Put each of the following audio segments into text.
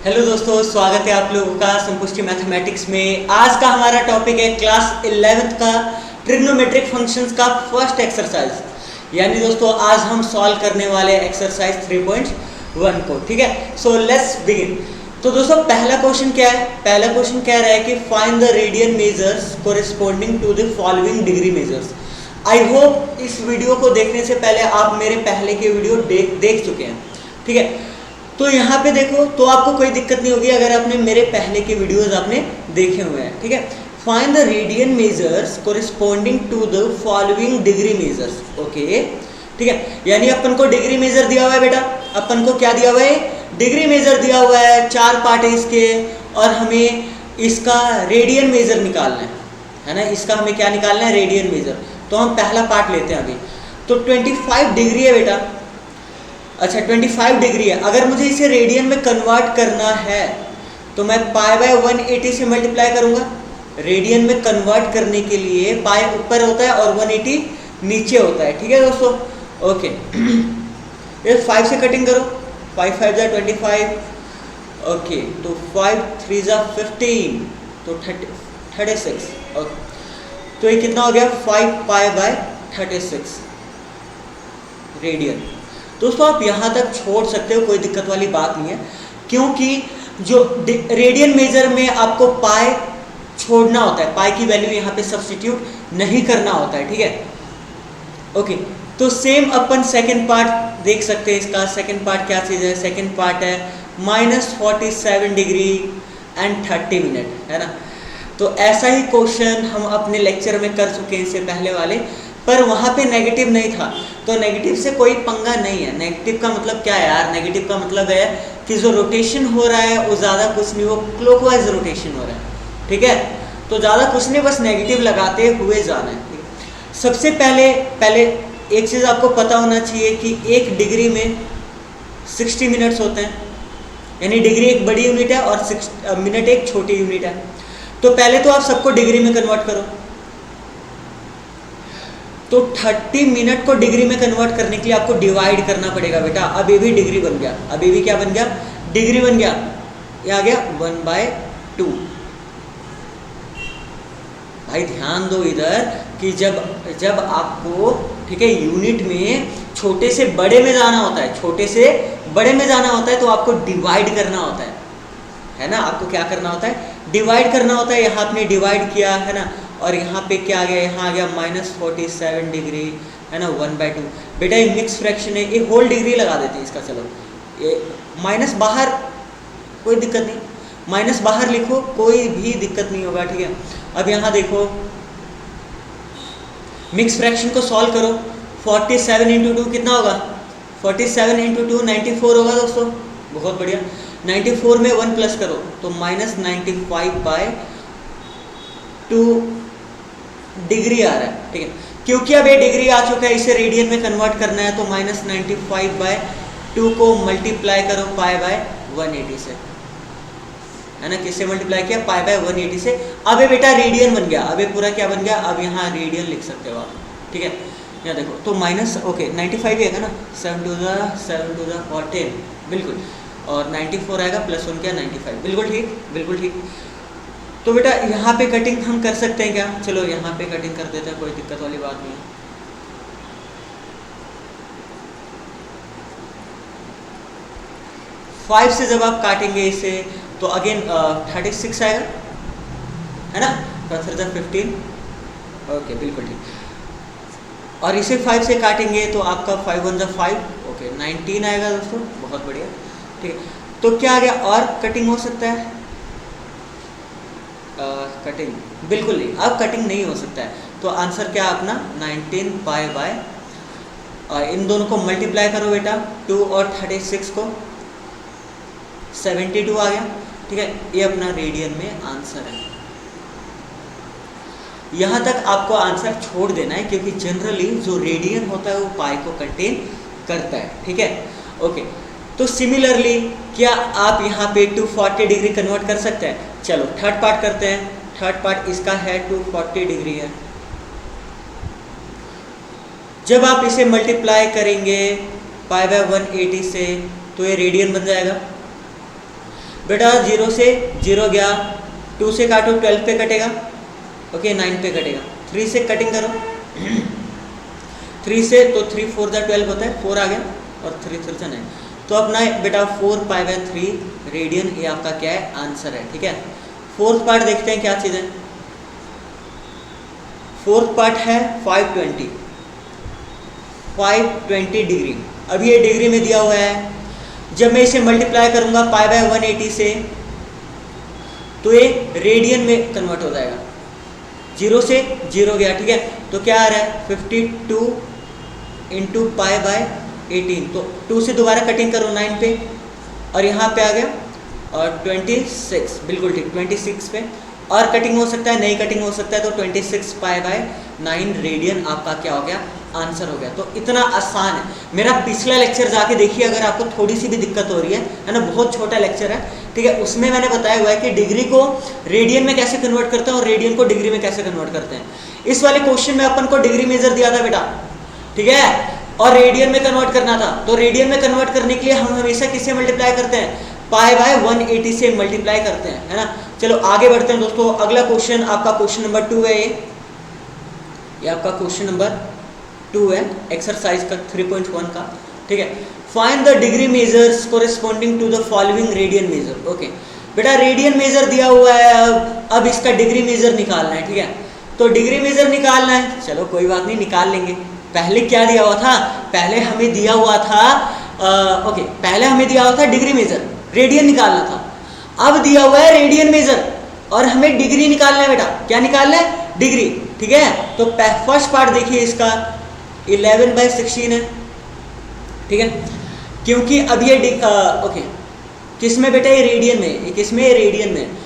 Hello दोस्तों, स्वागत है आप लोगों का संपुष्टि मैथमेटिक्स में। आज का हमारा टॉपिक है क्लास 11th का ट्रिग्नोमेट्रिक फंक्शंस का फर्स्ट एक्सरसाइज। यानी दोस्तों आज हम सॉल्व करने वाले एक्सरसाइज 3.1 को। ठीक है, सो लेट्स बिगिन। तो दोस्तों पहला क्वेश्चन क्या है? पहला क्वेश्चन कह रहा है कि find the radian measures corresponding to the following degree measures. I hope इस वीडियो को देखने से पहले आप मेरे पहले के वीडियो देख चुके हैं। ठीक है, तो यहाँ पे देखो तो आपको कोई दिक्कत नहीं होगी अगर आपने मेरे पहले के वीडियोस आपने देखे हुए हैं। ठीक है, find the radian measures corresponding to the following degree measures. Okay, ठीक है, यानी अपन को डिग्री मेजर दिया हुआ है बेटा। अपन को क्या दिया हुआ है? डिग्री मेजर दिया हुआ है। 4 पार्ट है इसके और हमें इसका रेडियन मेजर निकालना है ना। इसका हमें क्या निकालना है? Radian major. तो हम पहला पार्ट लेते हैं अभी। तो 25 डिग्री है बेटा। अच्छा, 25 डिग्री है। अगर मुझे इसे रेडियन में कन्वर्ट करना है तो मैं पाई बाय 180 से मल्टीप्लाई करूंगा। रेडियन में कन्वर्ट करने के लिए पाई ऊपर होता है और 180 नीचे होता है। ठीक है दोस्तों, ओके। ये 5 से कटिंग करो। 5 5 जा 25। ओके, तो 5 3 जा 15, तो 36। ओके, तो ये कितना हो गया? 5 पाई बाय 36 रेडियन। दोस्तों आप यहाँ तक छोड़ सकते हो, कोई दिक्कत वाली बात नहीं है, क्योंकि जो रेडियन मेजर में आपको पाई छोड़ना होता है, पाई की वैल्यू यहाँ पे सब्स्टिट्यूट नहीं करना होता है। ठीक है, ओके। तो सेम अपन सेकंड पार्ट देख सकते हैं। इसका सेकंड पार्ट क्या चीज़ है? सेकंड पार्ट है -47 डिग्री एंड 30 मिनट, है ना। तो ऐसा ही क्वेश्चन हम अपने लेक्चर में कर चुके हैं इससे पहले वाले, पर वहाँ पे नेगेटिव नहीं था। तो नेगेटिव से कोई पंगा नहीं है। नेगेटिव का मतलब क्या है यार? नेगेटिव का मतलब है कि जो रोटेशन हो रहा है वो ज़्यादा कुछ नहीं, वो क्लॉकवाइज रोटेशन हो रहा है। ठीक है, तो ज़्यादा कुछ नहीं, बस नेगेटिव लगाते हुए जाना है। सबसे पहले एक चीज़ आपको पता होना चाहिए कि 1 डिग्री में 60 मिनट्स होते हैं। यानी डिग्री एक बड़ी यूनिट है और मिनट एक छोटी यूनिट है। तो पहले तो आप सबको डिग्री में कन्वर्ट करो। तो 30 मिनट को डिग्री में कन्वर्ट करने के लिए आपको डिवाइड करना पड़ेगा बेटा। अब ये भी डिग्री बन गया। अब ये भी क्या बन गया? डिग्री बन गया। ये आ गया 1/2। भाई ध्यान दो इधर कि जब आपको, ठीक है, यूनिट में छोटे से बड़े में जाना होता है, छोटे से बड़े में जाना होता है, तो आपको डिवाइड करना होता है ना। आपको क्या करना होता है? डिवाइड करना होता है। यहाँ आपने डिवाइड किया है ना, और यहाँ पे क्या आ गया? यहाँ आ गया -47 डिग्री, है ना, 1/2। बेटा ये मिक्स फ्रैक्शन है, एक होल डिग्री लगा देते हैं इसका। चलो ये माइनस बाहर, कोई दिक्कत नहीं, माइनस बाहर लिखो, कोई भी दिक्कत नहीं होगा। ठीक है, अब यहाँ देखो, मिक्स फ्रैक्शन को सॉल्व करो। 47 × 2 कितना होगा? 47 × 2 94 होगा दोस्तों। बहुत बढ़िया। 94 में 1 प्लस करो तो -95/2 डिग्री आ रहा है। ठीक है, क्योंकि अब ये डिग्री आ चुका है, इसे रेडियन में कन्वर्ट करना है, तो -95/2 को मल्टीप्लाई करो पाई बाय 180 से, है ना। किससे मल्टीप्लाई किया? पाई बाय 180 से। अब ये बेटा रेडियन बन गया। अब ये पूरा क्या बन गया? अब यहाँ रेडियन लिख सकते हो आप। ठीक है, यहाँ देखो तो ओके 95 ही है ना, 7 2 7 14, बिल्कुल। और 94 आएगा +1 क्या? 95। बिल्कुल ठीक, बिल्कुल ठीक। तो बेटा यहाँ पे कटिंग हम कर सकते हैं क्या? चलो यहाँ पे कटिंग कर देते हैं, कोई दिक्कत वाली बात नहीं है। फाइव से जब आप काटेंगे इसे तो अगेन 36 आएगा, है ना। 15, ओके बिल्कुल ठीक। और इसे 5 से काटेंगे तो आपका 5 1 5, ओके 19 आएगा दोस्तों। बहुत बढ़िया, ठीक है। तो क्या आ गया? और कटिंग हो सकता है? कटिंग बिल्कुल नहीं, अब कटिंग नहीं हो सकता है। तो आंसर क्या अपना? 19 पाई बाय, इन दोनों को मल्टीप्लाई करो बेटा, 2 और 36 को, 72 आ गया। ठीक है, ये अपना रेडियन में आंसर है। यहाँ तक आपको आंसर छोड़ देना है, क्योंकि जनरली जो रेडियन होता है वो पाई को कंटेन करता है। ठीक है, ओके। तो सिमिलरली क्या आप यहाँ पे 240 डिग्री कन्वर्ट कर सकते हैं? चलो थर्ड पार्ट करते हैं। थर्ड पार्ट इसका है 240 डिग्री है। जब आप इसे मल्टीप्लाई करेंगे पाई बाय 180 से तो ये रेडियन बन जाएगा। बेटा 0 से 0 गया, 2 से काटो 12 पे कटेगा, ओके 9 पे कटेगा। 3 से कटिंग करो 3 से, तो 3 4 जा 12 होता है, 4 आ गया और 3 3 जा 9। तो अपना बेटा 4π/3 रेडियन ये आपका क्या है, आंसर है। ठीक है, फोर्थ पार्ट देखते हैं क्या चीज़ है। फोर्थ पार्ट है 520 डिग्री। अब ये डिग्री में दिया हुआ है, जब मैं इसे मल्टीप्लाई करूंगा π/180 से तो ये रेडियन में कन्वर्ट हो जाएगा। 0 से 0 गया, ठीक है, तो क्या आ रहा है 52 इंटू π/18, तो 2 से दोबारा कटिंग करो 9 पे और यहाँ पे आ गया और 26, बिल्कुल ठीक 26 पे, और कटिंग हो सकता है, नहीं कटिंग हो सकता है, तो 26π/9 रेडियन आपका क्या हो गया, आंसर हो गया। तो इतना आसान है। मेरा पिछला लेक्चर जाके देखिए अगर आपको थोड़ी सी भी दिक्कत हो रही है ना, बहुत छोटा लेक्चर है, ठीक है, उसमें मैंने बताया हुआ है कि डिग्री को रेडियन में कैसे कन्वर्ट करते हैं और रेडियन को डिग्री में कैसे कन्वर्ट करते हैं। इस वाले क्वेश्चन में अपन को डिग्री मेजर दिया था बेटा, ठीक है, और रेडियन में कन्वर्ट करना था। तो रेडियन में कन्वर्ट करने के लिए हम हमेशा किससे मल्टीप्लाई करते हैं, π/180 से मल्टीप्लाई करते हैं, है ना। चलो आगे बढ़ते हैं दोस्तों। अगला क्वेश्चन आपका क्वेश्चन नंबर 2 है, ये आपका क्वेश्चन नंबर 2 है एक्सरसाइज का 3.1 का, ठीक है। Find the degree measures corresponding to the following radian measure. Okay बेटा, रेडियन मेजर दिया हुआ है, अब इसका डिग्री मेजर निकालना है, ठीक है। तो डिग्री मेजर निकालना है, चलो कोई बात नहीं, निकाल लेंगे। पहले क्या दिया हुआ था, पहले हमें दिया हुआ था पहले हमें दिया हुआ था डिग्री मेजर, रेडियन निकालना था। अब दिया हुआ है रेडियन मेजर और हमें डिग्री निकालना है बेटा। क्या निकालना है, डिग्री, ठीक है। तो फर्स्ट पार्ट देखिए इसका 11/16 है, ठीक है, क्योंकि अब ये किस में बेटा, ये रेडियन में, किस में, रेडियन में।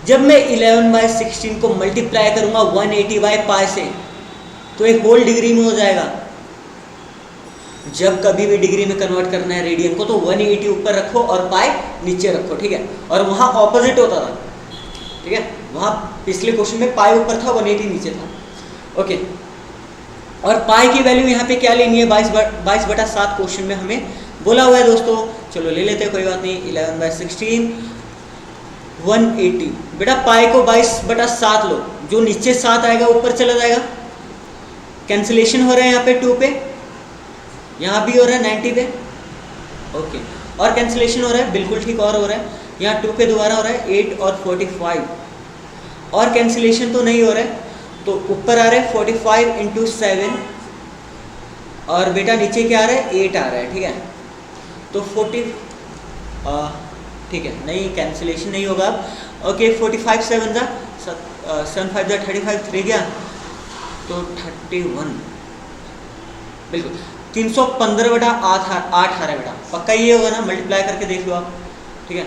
जब मैं 11/16 को मल्टीप्लाई करूंगा 180/π से तो एक होल डिग्री में हो जाएगा। जब कभी भी डिग्री में कन्वर्ट करना है रेडियन को तो 180 ऊपर रखो और पाई नीचे रखो, ठीक है। और वहां ऑपोजिट होता था, ठीक है, वहां पिछले क्वेश्चन में पाई ऊपर था 180 नीचे था, ओके। और पाई की वैल्यू यहाँ पे क्या लेनी है, 22/7 क्वेश्चन में हमें बोला हुआ है दोस्तों। चलो ले लेते हैं, कोई बात नहीं। 11/16 180, बेटा पाई को 22/7 लो, जो नीचे 7 आएगा ऊपर चला जाएगा। कैंसिलेशन हो रहा है यहाँ पे 2 पे, यहाँ भी हो रहा है 90 पे, ओके, और कैंसिलेशन हो रहा है, बिल्कुल ठीक, और हो रहा है यहाँ 2 पे दोबारा हो रहा है 8 और 45, और कैंसिलेशन तो नहीं हो रहा है, तो ऊपर आ रहा है 45 इंटू 7 और बेटा नीचे क्या आ रहा है, 8 आ रहा है, ठीक है। तो 40, ठीक है, नहीं कैंसिलेशन नहीं होगा, ओके। 45 7 जा 7 5 जा 35, 3 गया तो 31, बिल्कुल 315/8 आ रहा है बेटा, पक्का ये होगा ना, मल्टीप्लाई करके देख लो आप, ठीक है।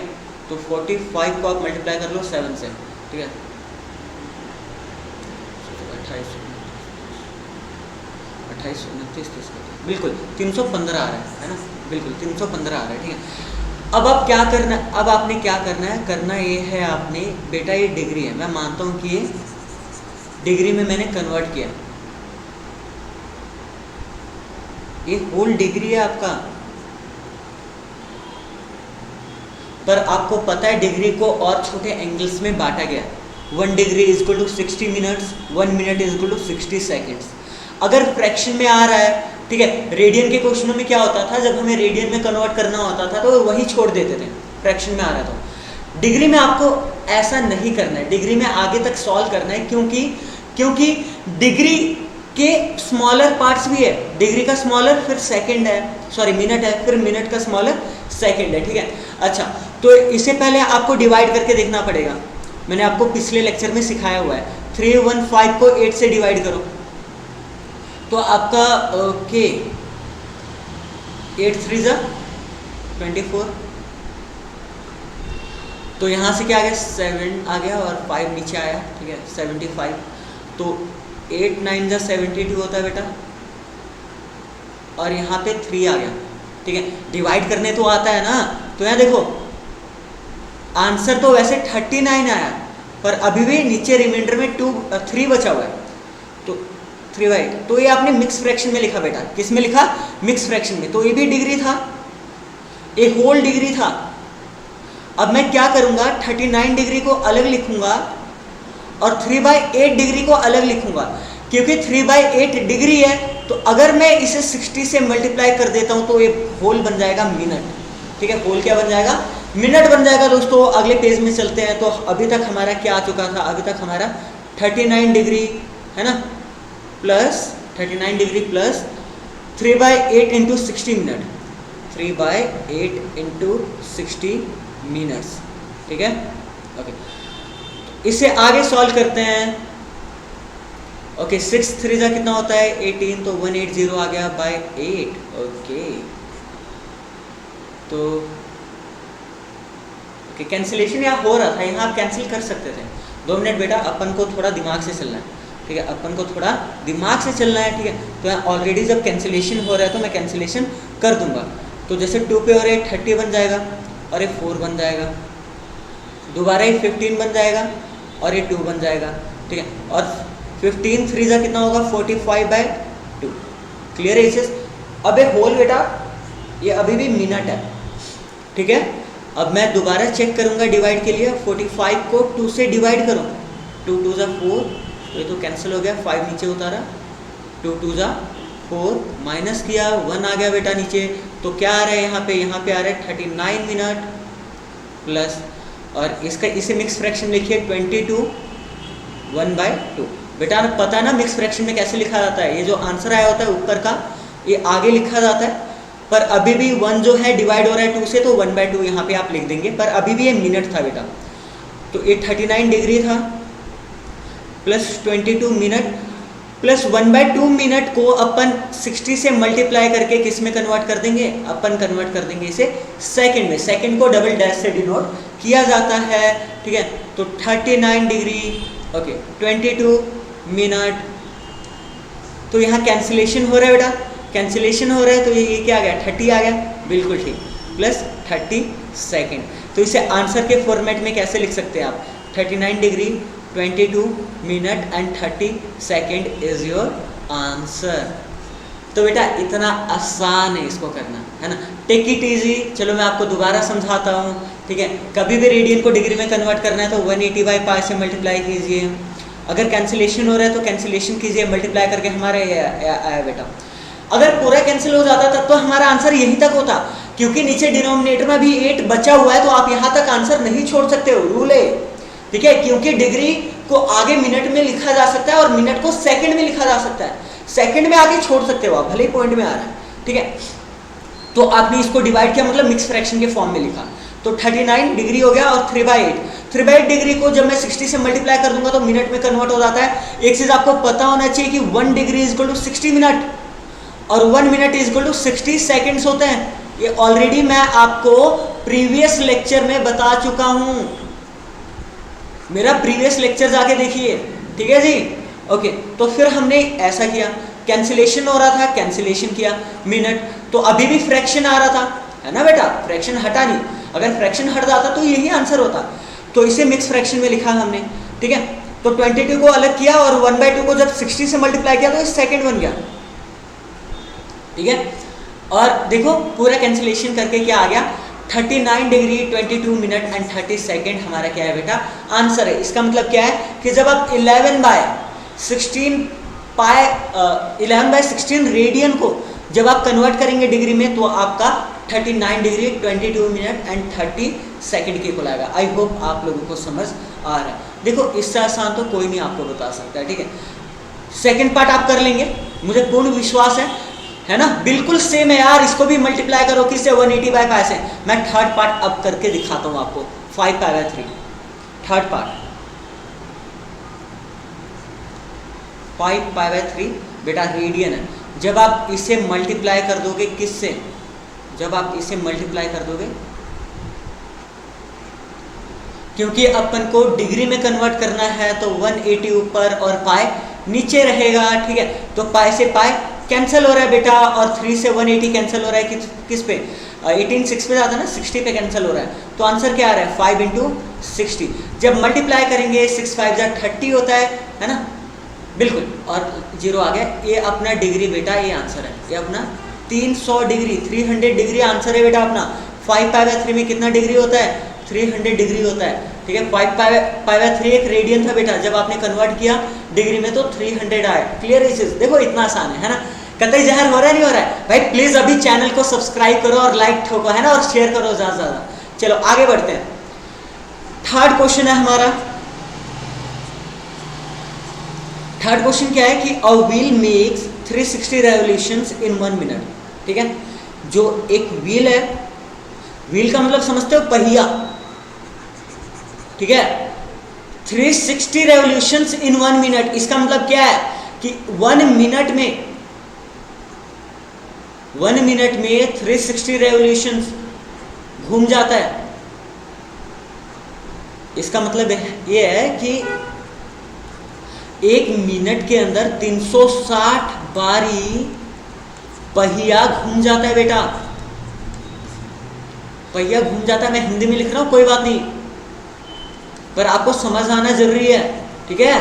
तो 45 को आप मल्टीप्लाई कर लो 7 से, ठीक है, 28 29 बिल्कुल 315 आ रहा है ना, बिल्कुल 315 आ रहा है, ठीक है। अब आप क्या करना, अब आपने क्या करना ये है आपने बेटा, ये डिग्री है, मैं मानता हूँ कि ये डिग्री में मैंने कन्वर्ट किया, ये होल डिग्री है आपका। पर आपको पता है डिग्री को और छोटे एंगल्स में बांटा गया। 1 degree is equal to 60 minutes, 1 minute is equal to 60 seconds. अगर फ्रैक्शन में आ रहा है, ठीक है, रेडियन के क्वेश्चनों में क्या होता था, जब हमें रेडियन में कन्वर्ट करना होता था तो वही छोड़ देते थे, फ्रैक्शन में आ रहा था। डिग्री में आपको ऐसा नहीं करना है, डिग्री में आगे तक सॉल्व करना है, क्योंकि डिग्री के स्मॉलर पार्ट्स भी है। डिग्री का स्मॉलर फिर सेकंड है, सॉरी मिनट है, फिर मिनट का स्मॉलर सेकंड है, ठीक है। अच्छा, तो इससे पहले आपको डिवाइड करके देखना पड़ेगा, मैंने आपको पिछले लेक्चर में सिखाया हुआ है। 315 को 8 से डिवाइड करो तो आपका ओके 8 3 जा 24, तो यहाँ से क्या आ गया 7 आ गया और 5 नीचे आया, ठीक है 75, तो 8 9 जा 72 होता है बेटा, और यहाँ पे 3 आ गया, ठीक है। डिवाइड करने तो आता है ना, तो यहाँ देखो आंसर तो वैसे 39 आया, पर अभी भी नीचे रिमाइंडर में 3 बचा हुआ है, तो 3/8, तो ये आपने मिक्स फ्रैक्शन में लिखा बेटा। किस में लिखा, मिक्स फ्रैक्शन में, तो ये भी डिग्री था, एक होल डिग्री था। अब मैं क्या करूंगा, 39 डिग्री को अलग लिखूंगा और 3/8 डिग्री को अलग लिखूंगा, क्योंकि 3/8 डिग्री है तो अगर मैं इसे 60 से मल्टीप्लाई कर देता हूं तो ये होल बन जाएगा मिनट। ठीक है, होल क्या बन जाएगा, मिनट बन जाएगा। दोस्तों अगले पेज में चलते हैं। तो अभी तक हमारा क्या आ चुका था, अभी तक हमारा 39 डिग्री है ना, plus 39 degree plus 3/8 into 60 minute, 3/8 into 60 minutes. ठीक है, ओके, इसे आगे सॉल्व करते हैं। ओके, 6 3 जा कितना होता है 18, तो 180 आ गया बाय 8। ओके, तो ओके कैंसिलेशन यहाँ हो रहा था, यहाँ आप कैंसिल कर सकते थे। 2 मिनट बेटा, अपन को थोड़ा दिमाग से चलना है। ठीक है, अपन को थोड़ा दिमाग से चलना है। ठीक है, तो यहाँ ऑलरेडी जब कैंसिलेशन हो रहा है तो मैं कैंसिलेशन कर दूंगा। तो जैसे 2 पे और 8 30 बन जाएगा और ये 4 बन जाएगा, दोबारा ये 15 बन जाएगा और ये 2 बन जाएगा। ठीक है, और 15 3 जा कितना होगा 45/2। क्लियर है इसे। अब ये होल बेटा ये अभी भी मिनट है। ठीक है, अब मैं दोबारा चेक करूंगा डिवाइड के लिए। 45 को 2 से डिवाइड करो, 2 2 जा 4, तो ये तो कैंसिल हो गया, 5 नीचे उतारा, 2 2 जा 4, माइनस किया 1 आ गया बेटा नीचे। तो क्या आ रहा है यहाँ पे आ रहा है 39 मिनट प्लस, और इसका इसे मिक्स फ्रैक्शन लिखिए 22 1/2। बेटा पता है ना मिक्स फ्रैक्शन में कैसे लिखा जाता है, ये जो आंसर आया होता है ऊपर का ये आगे लिखा जाता है, पर अभी भी 1 जो है डिवाइड हो रहा है 2 से, तो 1/2 यहाँ पे आप लिख देंगे, पर अभी भी ये मिनट था बेटा। तो ये 39 डिग्री था प्लस 22 मिनट प्लस 1/2 मिनट को अपन 60 से मल्टीप्लाई करके किस में कन्वर्ट कर देंगे, अपन कन्वर्ट कर देंगे इसे सेकंड में। सेकंड को डबल डैश से डिनोट किया जाता है। ठीक है, तो 39 डिग्री ओके 22 मिनट। तो यहाँ कैंसिलेशन हो रहा है बेटा, कैंसिलेशन हो रहा है, तो ये क्या आ गया 30 आ गया, बिल्कुल ठीक, प्लस 30 सेकेंड। तो इसे आंसर के फॉर्मेट में कैसे लिख सकते हैं आप, 39 degree 22 minute and 30 second is your answer. तो बेटा इतना आसान है इसको करना, है ना, टेक इट इजी। चलो मैं आपको दोबारा समझाता हूँ। ठीक है, कभी भी रेडियन को डिग्री में कन्वर्ट करना है तो 180/π से मल्टीप्लाई कीजिए। अगर कैंसिलेशन हो रहा है तो कैंसिलेशन कीजिए, मल्टीप्लाई करके हमारा ये आया बेटा। अगर पूरा कैंसिल हो जाता तब तो हमारा आंसर यहीं तक होता, क्योंकि नीचे डिनोमिनेटर में भी 8 बचा हुआ है, तो आप यहाँ तक आंसर नहीं छोड़ सकते हो, रूल है। ठीक है, क्योंकि डिग्री को आगे मिनट में लिखा जा सकता है और मिनट को सेकंड में लिखा जा सकता है, सेकंड में आगे छोड़ सकते हो आप, भले ही पॉइंट में आ रहा है। ठीक है, तो आपने इसको डिवाइड किया, मतलब मिक्स फ्रैक्शन के फॉर्म में लिखा, तो 39 डिग्री हो गया और 3/8 डिग्री को जब मैं 60 से मल्टीप्लाई कर दूंगा तो मिनट में कन्वर्ट हो जाता है। एक चीज आपको पता होना चाहिए कि 1 degree is equal to 60 minute और 1 minute is equal to 60 seconds होते हैं। ये ऑलरेडी मैं आपको प्रीवियस लेक्चर में बता चुका हूं, मेरा प्रीवियस लेक्चर जाके देखिए। ठीक है जी, ओके। तो फिर हमने ऐसा किया, कैंसिलेशन हो रहा था, कैंसिलेशन किया मिनट, तो अभी भी फ्रैक्शन आ रहा था, है ना बेटा, फ्रैक्शन हटा नहीं, अगर फ्रैक्शन हट जाता तो यही आंसर होता, तो इसे मिक्स फ्रैक्शन में लिखा हमने। ठीक है, तो 22 को अलग किया और 1/2 को जब 60 से मल्टीप्लाई किया तो सेकंड बन गया। ठीक है, और देखो पूरा कैंसिलेशन करके क्या आ गया, 39 डिग्री 22 मिनट एंड 30 सेकेंड हमारा क्या है बेटा, आंसर है। इसका मतलब क्या है कि जब आप 11/16 रेडियन को जब आप कन्वर्ट करेंगे डिग्री में तो आपका 39 डिग्री 22 मिनट एंड 30 सेकेंड के को आएगा। आई होप आप लोगों को समझ आ रहा है। देखो इससे आसान तो कोई नहीं आपको बता सकता है। ठीक है, सेकेंड पार्ट आप कर लेंगे, मुझे पूर्ण विश्वास है ना, बिल्कुल सेम है यार। इसको भी मल्टीप्लाई करो किससे, 180/5 से। मैं थर्ड पार्ट अब करके दिखाता हूं आपको, 5π/3 थर्ड पार्ट, 5π/3 बेटा रेडियन है। जब आप इसे मल्टीप्लाई कर दोगे किससे, जब आप इसे मल्टीप्लाई कर दोगे, क्योंकि अपन को डिग्री में कन्वर्ट करना है तो 180 ऊपर और पाई नीचे रहेगा। ठीक है, तो पाई से पाई कैंसिल हो रहा है बेटा, और 3 से 180 कैंसिल हो रहा है किस पे, 18 6 पे जाता है ना, 60 पे कैंसिल हो रहा है। तो आंसर क्या आ रहा है, 5 × 60। जब मल्टीप्लाई करेंगे 6 5 जा 30 होता है ना, बिल्कुल, और 0 आ गया। ये अपना डिग्री बेटा, ये आंसर है, ये अपना 300 डिग्री 300 डिग्री आंसर है बेटा अपना। 5π/3 में कितना डिग्री होता है, 300 डिग्री होता है, ठीक है। पाई/3 एक रेडियन था बेटा, जब आपने कन्वर्ट किया डिग्री में तो 300 आया। क्लियर है चीज? देखो इतना आसान है ना, कतई जहर हो रहा है नहीं हो रहा है भाई। प्लीज अभी चैनल को सब्सक्राइब करो और लाइक ठोको, है ना, और शेयर करो ज्यादा से ज्यादा। चलो आगे बढ़ते हैं। थर्ड क्वेश्चन है हमारा। थर्ड क्वेश्चन क्या है कि a wheel makes 360 revolutions in 1 minute, ठीक है। जो एक व्हील है, व्हील का मतलब समझते हो पहिया, ठीक है। 360 रेवोल्यूशंस इन 1 मिनट, इसका मतलब क्या है कि 1 मिनट में 360 रेवोल्यूशंस घूम जाता है। इसका मतलब ये है कि 1 मिनट के अंदर 360 बारी पहिया घूम जाता है बेटा, पहिया घूम जाता है। मैं हिंदी में लिख रहा हूं, कोई बात नहीं, पर आपको समझ आना जरूरी है, ठीक है।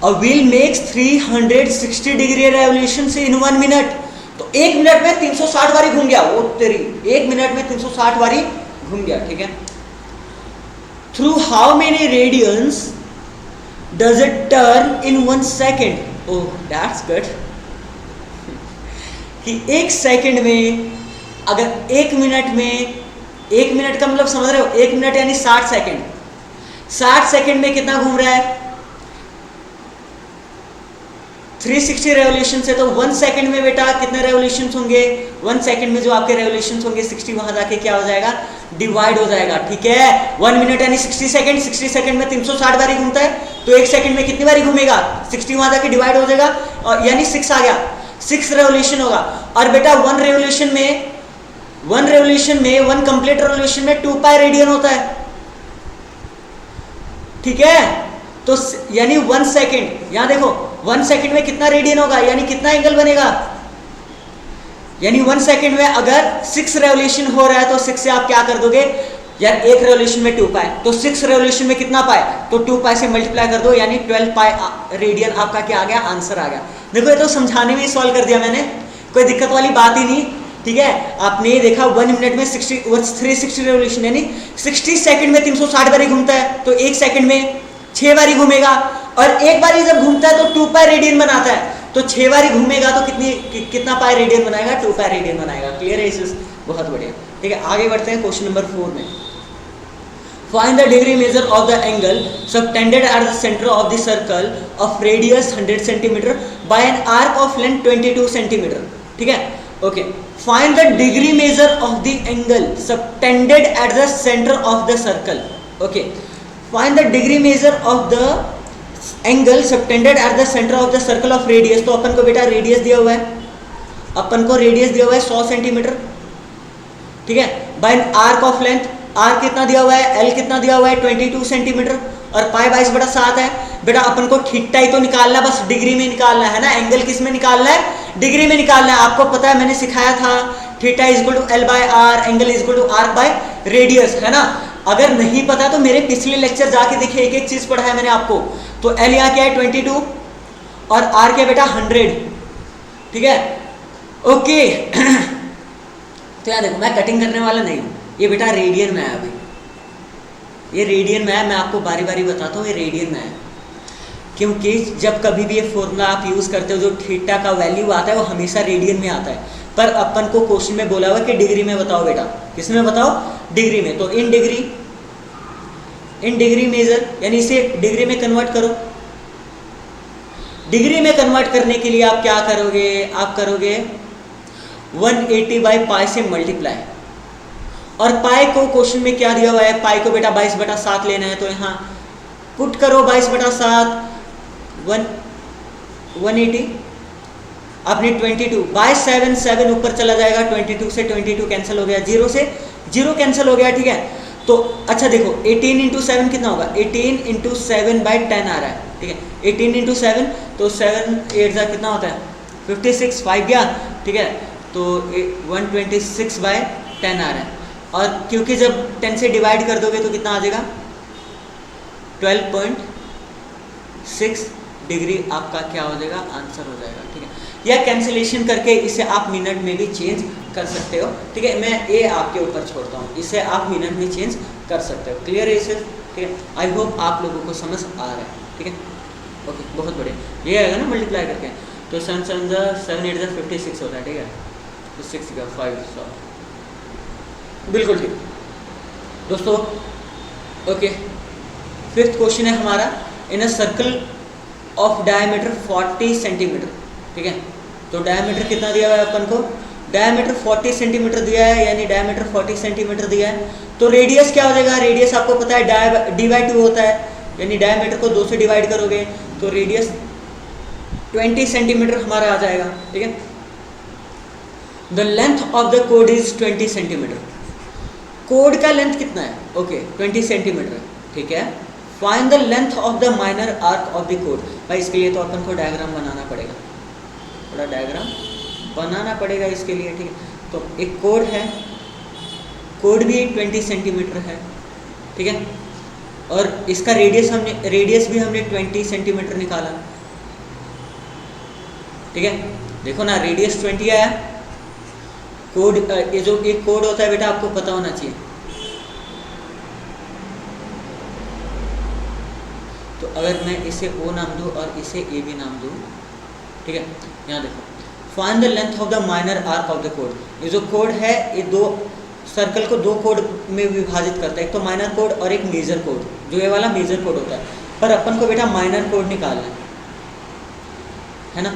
A wheel makes 360 degree revolution in 1 minute, तो 1 मिनट में 360 बारी घूम गया। वो तेरी 1 मिनट में 360 बारी घूम गया, ठीक है। Through how many radians does it turn in 1 second? Oh that's good. कि 1 सेकेंड में, अगर 1 मिनट में, 1 मिनट का मतलब समझ रहे हो, 1 मिनट यानी 60 सेकेंड। 60 सेकेंड में कितना घूम रहा है? 360 रेवोल्यूशन से, तो 1 सेकेंड में बेटा कितने रेवोल्यूशन होंगे? 1 सेकेंड में जो आपके रेवोल्यूशन होंगे 60 वहां जाके क्या हो जाएगा? डिवाइड हो जाएगा, ठीक है। 1 मिनट यानी 60 सेकेंड, 60 सेकेंड में 360 बारी घूमता है, तो 1 सेकेंड में कितनी बारी घूमेगा? 60 वहां जाके डिवाइड हो जाएगा, और यानी 6 आ गया, 6 रेवोल्यूशन होगा। और बेटा 1 रेवोल्यूशन में 1 कंप्लीट रेवोल्यूशन में 2 पाई रेडियन होता है, ठीक है। तो यानी 1 सेकेंड, यहां देखो 1 सेकेंड में कितना रेडियन होगा, यानी कितना एंगल बनेगा? यानी 1 सेकेंड में अगर 6 रेवोल्यूशन हो रहा है तो 6 से आप क्या कर दोगे यार, 1 रेवोल्यूशन में 2 पाई, तो 6 रेवोल्यूशन में कितना पाई, तो 2 पाई से मल्टीप्लाई कर दो, यानी 12 पाई रेडियन आपका क्या आ गया? आंसर आ गया। देखो ये तो समझाने में ही सॉल्व कर दिया मैंने, कोई दिक्कत वाली बात ही नहीं, ठीक है। आपने ये देखा 1 मिनट में 360 रेवोल्यूशन, यानी 60 सेकंड में 360 बारी घूमता है, तो 1 सेकंड में 6 बारी घूमेगा, और एक बारी जब घूमता है तो 2 पाई रेडियन बनाता है, तो 6 बारी घूमेगा तो कितना पाई रेडियन बनाएगा? 2 पाई रेडियन बनाएगा। क्लियर है? इस बहुत बढ़िया, ठीक है। आगे बढ़ते हैं क्वेश्चन नंबर 4 में। Find the degree measure of the angle subtended at the center of the circle of radius 100 cm by an arc of length 22 cm, ठीक है। Okay, find the degree measure of the angle subtended at the center of the circle. Okay, find the degree measure of the angle subtended at the center of the circle of radius. तो अपन को बेटा radius दिया हुआ है, अपन को radius दिया हुआ है 100 सेंटीमीटर, ठीक है। By an arc of length, R कितना दिया हुआ है, एल कितना दिया हुआ है 22 सेंटीमीटर, और पाई 22/7 है। बेटा अपन को थीटा ही तो निकालना, बस डिग्री में निकालना है ना, एंगल किस में निकालना है? डिग्री में निकालना है। आपको पता है मैंने सिखाया था theta is equal to L by R, angle is equal to arc by radius, है ना। अगर नहीं पता तो मेरे पिछले लेक्चर जाके देखिए, एक एक चीज पढ़ाया मैंने आपको। तो एल यहाँ क्या है 22, और आर क्या बेटा 100, ठीक है। ओके तो यार देखो मैं कटिंग करने वाला नहीं हूँ, ये बेटा रेडियन में है, अभी ये रेडियन में है, मैं आपको बारी बारी बताता हूँ ये रेडियन में है, क्योंकि जब कभी भी ये फॉर्मूला आप यूज़ करते हो जो थीटा का वैल्यू आता है वो हमेशा रेडियन में आता है, पर अपन को क्वेश्चन में बोला हुआ कि डिग्री में बताओ बेटा, किस में बताओ? डिग्री में। तो इन डिग्री मेजर, यानी इसे डिग्री में कन्वर्ट करो। डिग्री में कन्वर्ट करने के लिए आप क्या करोगे? आप करोगे 180 बाई पाई से मल्टीप्लाई, और पाई को क्वेश्चन में क्या दिया हुआ है? पाई को बेटा 22/7 लेना है, तो यहाँ पुट करो 22/7, 180 आपने 22 बाय 7 ऊपर चला जाएगा, 22 से 22 कैंसिल हो गया, 0 से 0 कैंसिल हो गया, ठीक है। तो अच्छा देखो 18 इंटू 7 कितना होगा? 18 इंटू 7 बाई 10 आ रहा है, ठीक है। 18 इंटू 7 तो 7 8 कितना होता है? 56, 5 गया, ठीक है। तो 126 बाय 10 आ रहा है, और क्योंकि जब 10 से डिवाइड कर दोगे तो कितना आ जाएगा? 12.6 डिग्री आपका क्या हो जाएगा? आंसर हो जाएगा, ठीक है। या कैंसिलेशन करके इसे आप मिनट में भी चेंज कर सकते हो, ठीक है। मैं ये आपके ऊपर छोड़ता हूँ, इसे आप मिनट में चेंज कर सकते हो। क्लियर है इसे? ठीक है, आई होप आप लोगों को समझ आ रहा है। ठीक है, ओके, बहुत बढ़िया। ये आएगा ना मल्टीप्लाई करके, तो 7 7 7 8 56 होता है। ठीक है, तो 6 का 5 बिल्कुल ठीक दोस्तों। ओके, फिफ्थ क्वेश्चन है हमारा, in a circle of diameter 40 centimetre. ठीक है, तो डायमीटर कितना दिया हुआ है अपन को? डायमीटर 40 सेंटीमीटर दिया है, यानी डायमीटर 40 सेंटीमीटर दिया है। तो रेडियस क्या हो जाएगा? रेडियस आपको पता है डी/2 होता है, यानी डायमीटर को 2 से डिवाइड करोगे तो रेडियस 20 सेंटीमीटर हमारा आ जाएगा। ठीक है, the length of the code is 20 centimetre. Code का लेंथ कितना है? Okay, 20 centimetre. ठीक है, find the length of the minor arc of the code. भाई इसके लिए तो अपन को डायग्राम बनाना पड़ेगा, थोड़ा डायग्राम बनाना पड़ेगा इसके लिए। ठीक है, तो एक कोड है, कोड भी 20 सेंटीमीटर है। ठीक है, और इसका रेडियस भी हमने 20 सेंटीमीटर निकाला। ठीक है, देखो ना, रेडियस 20 आया। कोड, ये जो एक कोड होता है बेटा आपको पता होना चाहिए। तो अगर मैं इसे O नाम दूं और इसे A भी नाम दूं, ठीक है, यहाँ देखो, find the length of the minor arc of the code. ये जो कोड है ये दो सर्कल को दो कोड में विभाजित करता है, एक तो माइनर कोड और एक मेजर कोड, जो ये वाला मेजर कोड होता है। पर अपन को बेटा माइनर कोड निकालना है ना,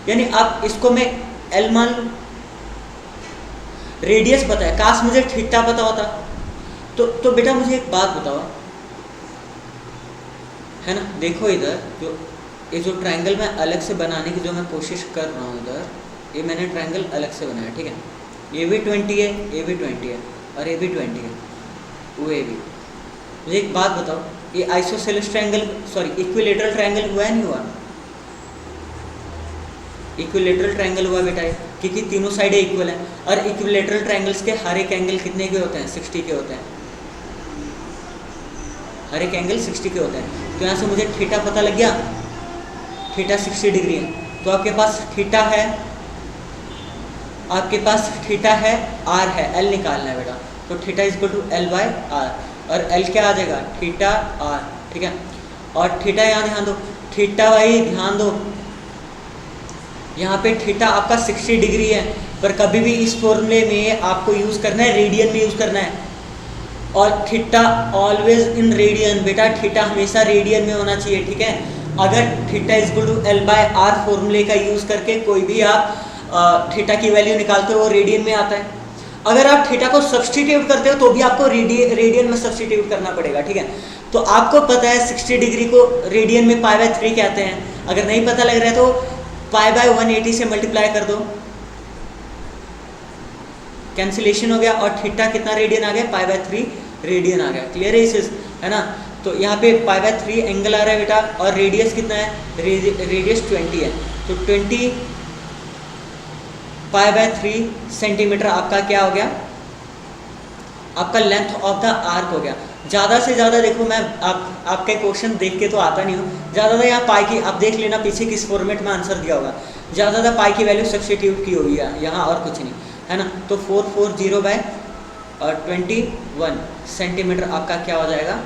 यानी आप इसको मैं L मान लूँ, रेडियस पता है, काश मुझे थीटा पता होता तो बेटा मुझे एक बात बताओ, है ना, देखो इधर जो ये जो ट्रायंगल मैं अलग से बनाने की जो मैं कोशिश कर रहा हूँ, इधर ये मैंने ट्रायंगल अलग से बनाया। ठीक है, ये भी 20 है, ये भी 20 है और ये भी 20 है, वो ये भी। मुझे एक बात बताओ, ये isosceles triangle, sorry equilateral triangle हुआ है नहीं हुआ? इक्विलेटरल ट्रायंगल हुआ बेटा है, क्योंकि तीनों साइडें इक्वल हैं। और इक्विलेटरल ट्रायंगल्स के हर एक एंगल कितने के होते हैं? 60 के होते हैं, हर एक एंगल 60 के होते हैं। तो यहाँ से मुझे थीटा पता लग गया, थीटा 60 डिग्री है। तो आपके पास थीटा है, आपके पास थीटा है, आर है, एल निकालना है बेटा। तो theta is equal to L/R, और एल क्या आ जाएगा? Theta R. ठीक है, और थीटा यहाँ ध्यान दो, थीटा भाई ध्यान दो, यहाँ पे थीटा आपका 60 डिग्री है, पर कभी भी इस फॉर्मूले में आपको यूज़ करना है, रेडियन में यूज़ करना है। और थीटा ऑलवेज इन रेडियन, बेटा थीटा हमेशा रेडियन में होना चाहिए। ठीक है, अगर theta is equal to L/R फॉर्मूले का यूज़ करके कोई भी आप थीटा की वैल्यू निकालते हो वो रेडियन में आता है। अगर आप थीटा को सब्सटीट्यूट करते हो तो भी आपको रेडियन में सब्सटीट्यूट करना पड़ेगा। ठीक है, तो आपको पता है 60 डिग्री को रेडियन में π/3 कहते हैं। अगर नहीं पता लग रहा है तो π/180 से मल्टीप्लाई कर दो, कैंसिलेशन हो गया, और थीटा कितना रेडियन आ गया? π/3 रेडियन आ गया। क्लियर है ना? तो यहाँ पे π/3 एंगल आ रहा है बेटा, और रेडियस कितना है? रेडियस 20 है, तो 20 π/3 सेंटीमीटर आपका क्या हो गया? आपका लेंथ ऑफ द आर्क हो गया। ज़्यादा से ज़्यादा देखो, मैं आपके क्वेश्चन देख के तो आता नहीं हूँ, ज़्यादा यहाँ पाई की आप देख लेना पीछे किस फॉर्मेट में आंसर दिया होगा, ज़्यादा पाई की वैल्यू सब्स्टिट्यूट की होगी यहाँ, और कुछ नहीं है ना। तो 440/21 सेंटीमीटर आपका क्या हो जाएगा?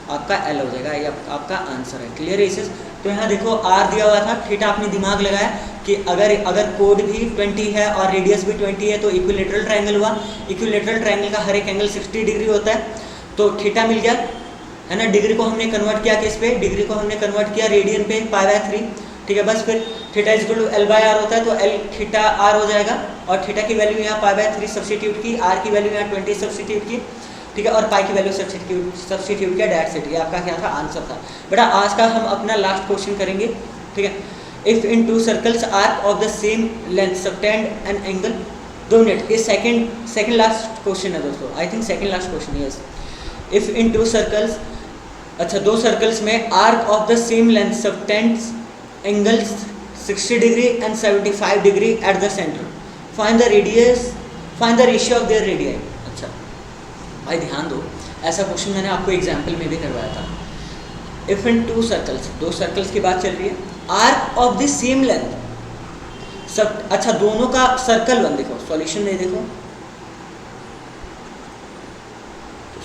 आपका L हो जाएगा, ये आपका आंसर है। क्लियर है इसे? तो यहाँ देखो R दिया हुआ था, थीटा आपने दिमाग लगाया कि अगर कोड भी 20 है और रेडियस भी 20 है तो इक्विलेटरल ट्रायंगल हुआ। इक्विलेटरल ट्रायंगल का हर एक एंगल 60 डिग्री होता है, तो थीटा मिल गया, है ना। डिग्री को हमने कन्वर्ट किया किस पे? डिग्री को हमने कन्वर्ट किया रेडियन पे, π/3। ठीक है, बस फिर theta is equal to L/R होता है, तो L थीटा R हो जाएगा, और थीटा की वैल्यू यहाँ π/3 सब्स्टिट्यूट की, R की वैल्यू यहाँ 20 सब्स्टिट्यूट की, ठीक है, और पाई की वैल्यू सब्स्टिट्यूट किया, डेट सेट। ये आपका क्या था? आंसर था बेटा। आज का हम अपना लास्ट क्वेश्चन करेंगे। ठीक है, if in to circles arc of the same length subtend an angle. 2 minute, ये सेकंड लास्ट क्वेश्चन है दोस्तों, I think second last question. Yes, if in to circles, अच्छा, 2 सर्कल्स में arc of the same length subtends angles 60 degree and 75 degree at the centre, find the radius, find the ratio of their radii. अच्छा भाई ध्यान दो, ऐसा question मैंने आपको example में भी करवाया था। इफ इन 2 सर्कल्स, 2 सर्कल्स की बात चल रही है, arc of the same length सब, अच्छा दोनों का सर्कल वन देखो, सॉल्यूशन नहीं देखो,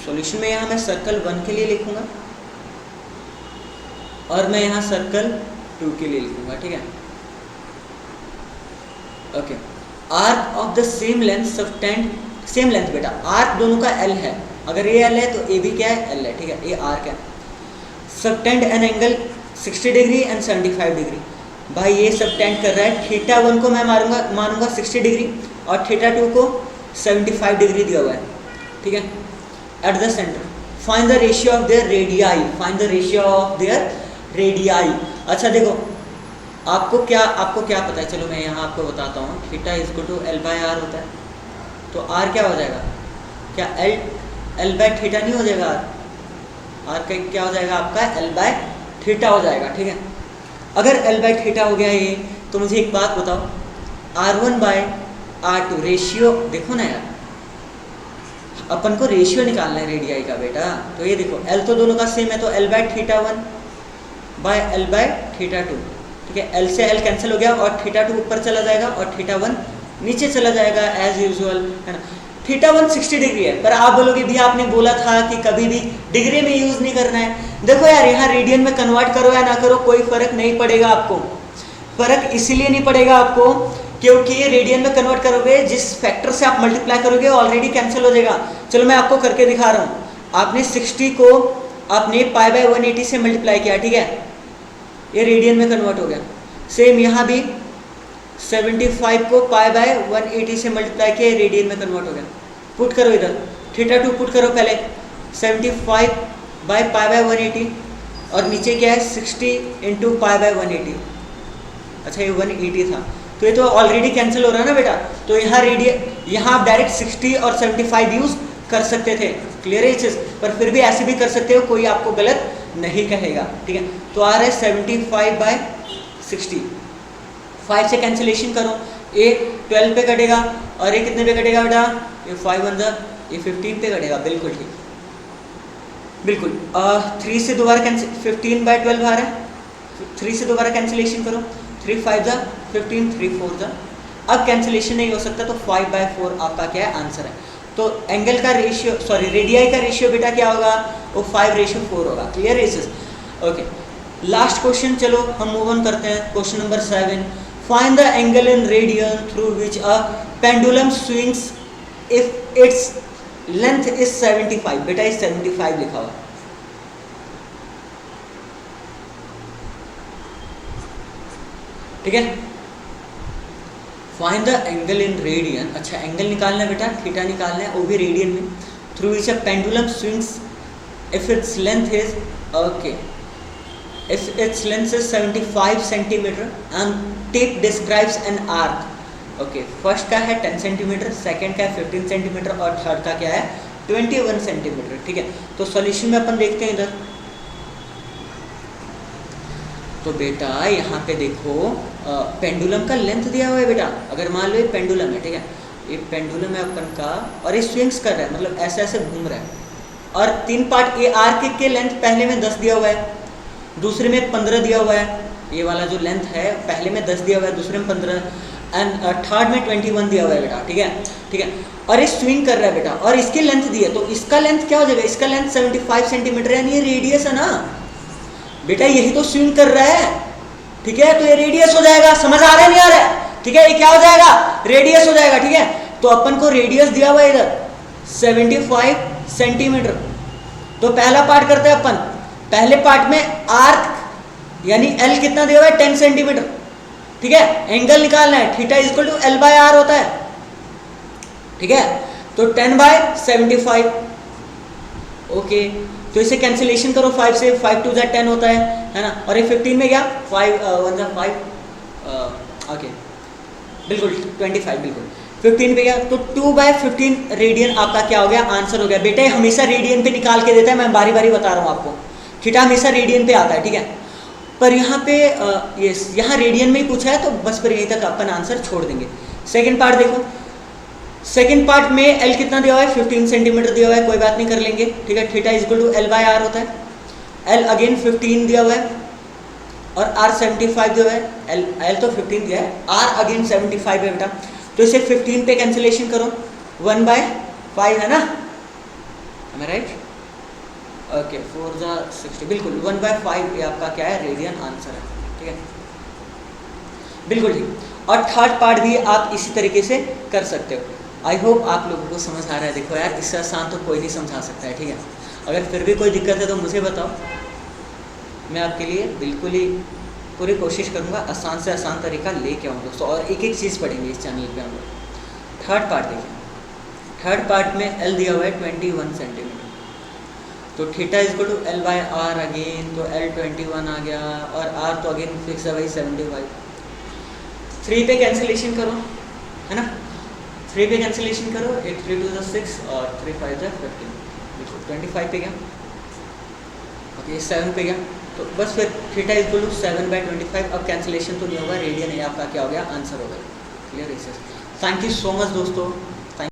सॉल्यूशन में यहाँ मैं सर्कल 1 के लिए लिखूंगा और मैं यहाँ सर्कल 2 के लिए लिखूंगा, ठीक है। Okay, arc of the same length subtend, same length बेटा, आर्क दोनों का एल है, अगर ये एल है तो ए भी क्या है, एल है, ठीक है, ये आर्क है। Subtend an angle 60 degree and 75 degree, भाई ये सबटेंड कर रहा है, थीटा 1 को मैं मानूंगा 60 डिग्री और थीटा 2 को 75 डिग्री दिया हुआ है, ठीक है। At the centre find the ratio of their radii, find the ratio of their radii. अच्छा देखो, आपको क्या पता है, चलो मैं यहाँ आपको बताता हूँ, theta is equal to L by R होता है, तो आर क्या हो जाएगा, क्या एल बाय थीटा नहीं हो जाएगा, आर का क्या हो जाएगा आपका, एल बाय थीटा हो जाएगा, ठीक है। अगर एल बाय थीटा हो गया ये, तो मुझे एक बात बताओ, R1 बाय R2 रेशियो देखो ना यार, अपन को रेशियो निकालना है रेडियाई का बेटा, तो ये देखो एल तो दोनों का सेम है, तो L by theta 1 by L by theta 2, ठीक है। एल से एल कैंसिल हो गया और थीटा 2 ऊपर चला जाएगा और थीटा 1 नीचे चला जाएगा एज यूजुअल, है ना। थीटा 1 60 डिग्री है, पर आप बोलोगे भैया आपने बोला था कि कभी भी डिग्री में यूज नहीं करना है। देखो यार, यहाँ रेडियन में कन्वर्ट करो या ना करो कोई फर्क नहीं पड़ेगा आपको, फर्क इसीलिए नहीं पड़ेगा आपको क्योंकि रेडियन में कन्वर्ट करोगे, जिस फैक्टर से आप मल्टीप्लाई करोगे ऑलरेडी कैंसिल हो जाएगा। चलो मैं आपको करके दिखा रहा हूँ, आपने 60 को आपने पाई बाय 180 से मल्टीप्लाई किया, ठीक है, ये रेडियन में कन्वर्ट हो गया। सेम यहाँ भी 75 को पाई बाय 180 से मल्टीप्लाई किया, रेडियन में कन्वर्ट हो गया। पुट करो इधर, थीटा 2 पुट करो पहले, 75 बाय पाई बाय 180 और नीचे क्या है 60 इंटू पाई बाय 180, अच्छा ये 180 था, तो ये तो ऑलरेडी कैंसिल हो रहा है ना बेटा, तो यहाँ आप डायरेक्ट 60 और 75 यूज कर सकते थे, क्लियर है ये चीज, पर फिर भी ऐसे भी कर सकते हो, कोई आपको गलत नहीं कहेगा, ठीक है। तो आ रहा है 75 बाय 60, 5 से कैंसिलेशन करो, ये 12 पे कटेगा और ये कितने पे कटेगा बेटा, ये 5 1 ये 15 पे कटेगा, बिल्कुल ठीक, बिल्कुल। 3 से दोबारा 15 बाय 12 आ रहा है, 3 से दोबारा कैंसिलेशन करो, 3 5 15, 3 4 अब कैंसिलेशन नहीं हो सकता, तो 5 बाय 4 आपका क्या है, आंसर है। तो एंगल का रेशियो, सॉरी रेडियाई का रेशियो बेटा क्या होगा, वो 5:4 होगा, क्लियर है इस। ओके, लास्ट क्वेश्चन, चलो हम मूव ऑन करते हैं, question number 7, find the angle in radian through which a pendulum swings if its length is 75, बेटा इस 75 लिखा हुआ, ठीक है। Find the angle in radian, अच्छा एंगल निकालना है बेटा, थीटा निकालना है, वो भी रेडियन में, through which a pendulum swings if its length is, okay, if its length is 75 centimetre and tip describes an arc, okay, first का है 10 सेंटीमीटर, सेकेंड का है 15 सेंटीमीटर और थर्ड का क्या है 21 सेंटीमीटर, ठीक है। तो सॉल्यूशन में अपन देखते हैं इधर, तो बेटा यहाँ पे देखो पेंडुलम का लेंथ दिया हुआ है बेटा, अगर मान लो ये पेंडुलम है, ठीक है, ये पेंडुलम है अपन का और ये स्विंग्स कर रहा है, मतलब ऐसे ऐसे घूम रहा है, और 3 पार्ट, ये आर्क के लेंथ पहले में 10 दिया हुआ है, दूसरे में 15 दिया हुआ है, ये वाला जो लेंथ है पहले में 10 दिया हुआ है, दूसरे में 15 एंड थर्ड में 21 दिया हुआ है बेटा, ठीक है, ठीक है। और ये स्विंग कर रहा है बेटा और इसकी लेंथ दी है, तो इसका लेंथ क्या हो जाएगा, इसका लेंथ 75 सेंटीमीटर, यानी ये रेडियस है ना बेटा, यही तो स्विंग कर रहा है, ठीक है, तो ये रेडियस हो जाएगा, समझ आ रहा है नहीं आ रहा है, ठीक है, ये क्या हो जाएगा, रेडियस हो जाएगा, ठीक है। तो अपन को रेडियस दिया हुआ है इधर 75 सेंटीमीटर, तो पहला पार्ट करते हैं अपन, पहले पार्ट में आर्क यानी एल कितना दिया हुआ है 10 सेंटीमीटर, ठीक है, एंगल निकालना है, theta is equal to L by R होता है, ठीक है, तो 10 बाय 75, ओके, तो इसे कैंसिलेशन करो 5 से, 5 2 10 होता है ना, और ये 15 में गया 5 1 5, ओके, बिल्कुल 25, बिल्कुल 15 पे गया, तो 2 बाय 15 रेडियन आपका क्या हो गया, आंसर हो गया। बेटे हमेशा रेडियन पे निकाल के देता है, मैं बारी बारी बता रहा हूँ आपको, थीटा हमेशा रेडियन पे आता है, ठीक है, पर यहाँ पे यहाँ रेडियन में ही पूछा है, तो बस पर यहीं तक अपन आंसर छोड़ देंगे। सेकेंड पार्ट देखो, सेकेंड पार्ट में एल कितना दिया हुआ है 15 सेंटीमीटर दिया हुआ है, कोई बात नहीं कर लेंगे, ठीक है, theta is equal to L by R होता है, एल अगेन 15 दिया हुआ है और आर 75 दिया हुआ है, एल तो 15 दिया है, आर अगेन 75 है बेटा, तो इसे 15 पे कैंसिलेशन करो, 1/5 है ना, एम आई राइट? ओके 4 जा 60, बिल्कुल 1/5 ये आपका क्या है, रेडियन आंसर है, ठीक है, बिल्कुल ठीक। और थर्ड पार्ट भी आप इसी तरीके से कर सकते हो। आई होप आप लोगों को समझ आ रहा है। देखो यार, इससे आसान तो कोई नहीं समझा सकता है, ठीक है। अगर फिर भी कोई दिक्कत है तो मुझे बताओ, मैं आपके लिए बिल्कुल ही पूरी कोशिश करूँगा आसान से आसान तरीका लेके आऊँ दोस्तों। और एक एक चीज़ पढ़ेंगे इस चैनल पे हम लोग। थर्ड पार्ट देखिए, थर्ड पार्ट में एल दिया हुआ है 21 सेंटीमीटर, तो theta is equal to L by R again, तो एल 21 आ गया, और आर तो अगेन फिक्स है भाई 75। 3 पे कैंसिलेशन करो, है ना, 3 पे कैंसिलेशन करो, 8 3 2 6 और 3 5 15, बिल्कुल 25 पे गया, ओके 7 पे गया, तो बस फिर थीटा इक्वल टू 7/25। अब कैंसिलेशन तो नहीं होगा, रेडियन है आपका क्या हो गया, आंसर हो गया। क्लियर है? थैंक यू सो मच दोस्तों।